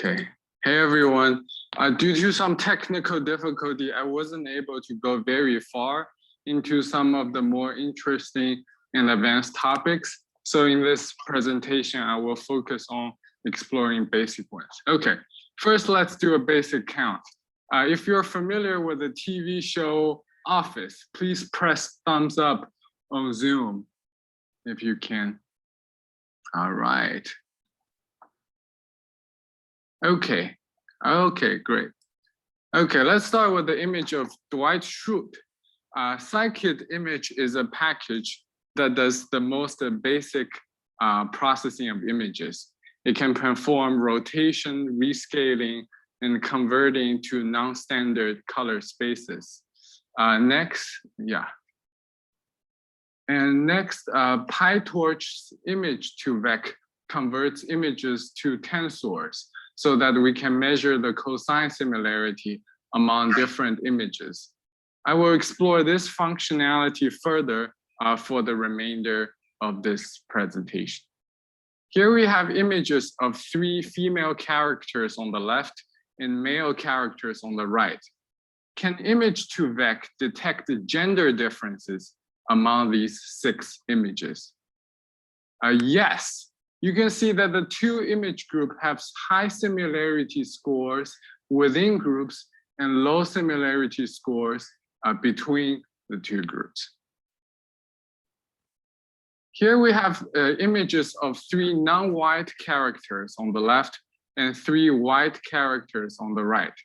Okay. Hey, everyone. Due to some technical difficulty, I wasn't able to go very far into some of the more interesting and advanced topics. So in this presentation, I will focus on exploring basic ones. Okay, first, let's do a basic count. If you're familiar with the TV show Office, please press thumbs up on Zoom if you can. All right. Okay, great. Okay, let's start with the image of Dwight Schrute. Scikit image is a package that does the most basic processing of images. It can perform rotation, rescaling, and converting to non-standard color spaces. Next, PyTorch's img2vec converts images to tensors so that we can measure the cosine similarity among different images. I will explore this functionality further for the remainder of this presentation. Here we have images of 3 female characters on the left and male characters on the right. Can img2vec detect the gender differences among these 6 images? Yes. You can see that the 2 image group have high similarity scores within groups and low similarity scores between the 2 groups. Here we have images of 3 non-white characters on the left and 3 white characters on the right.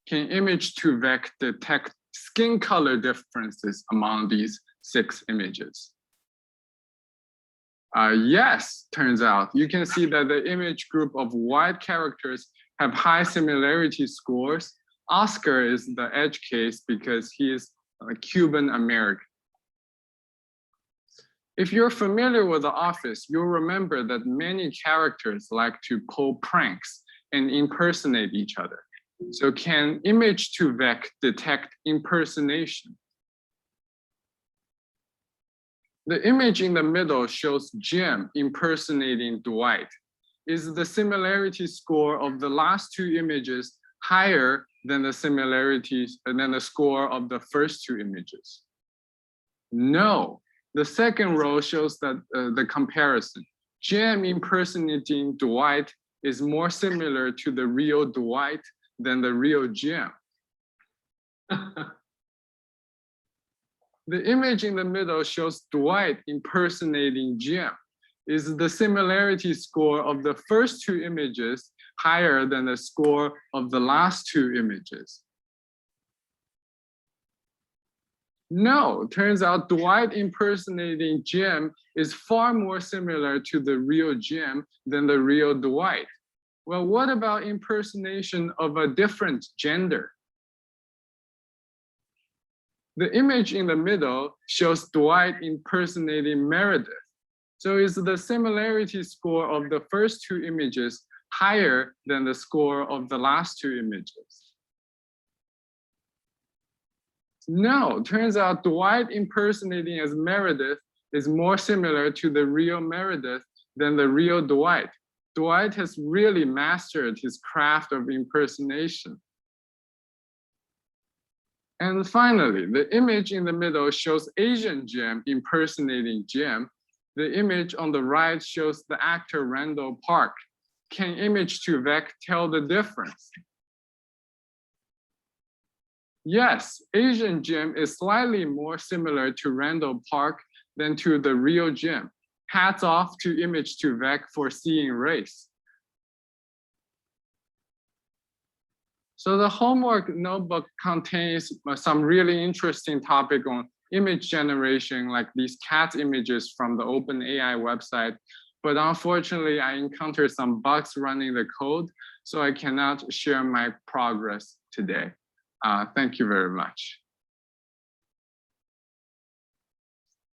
Can img2vec detect skin color differences among these 6 images? Yes, turns out. You can see that the image group of white characters have high similarity scores. Oscar is the edge case because he is a Cuban American. If you're familiar with The Office, you'll remember that many characters like to pull pranks and impersonate each other. So can img2vec detect impersonation? The image in the middle shows Jim impersonating Dwight. Is the similarity score of the last 2 images higher than the similarities and then the score of the first 2 images? No. The second row shows that the comparison. Jim impersonating Dwight is more similar to the real Dwight than the real Jim. The image in the middle shows Dwight impersonating Jim. Is the similarity score of the first 2 images higher than the score of the last 2 images? No, turns out Dwight impersonating Jim is far more similar to the real Jim than the real Dwight. Well, what about impersonation of a different gender? The image in the middle shows Dwight impersonating Meredith. So is the similarity score of the first 2 images higher than the score of the last 2 images? No, turns out Dwight impersonating as Meredith is more similar to the real Meredith than the real Dwight. Dwight has really mastered his craft of impersonation. And finally, the image in the middle shows Asian Jim impersonating Jim. The image on the right shows the actor Randall Park. Can img2vec tell the difference? Yes, Asian Jim is slightly more similar to Randall Park than to the real Jim. Hats off to img2vec for seeing race. So the homework notebook contains some really interesting topic on image generation, like these cat images from the OpenAI website. But unfortunately, I encountered some bugs running the code, so I cannot share my progress today. Thank you very much.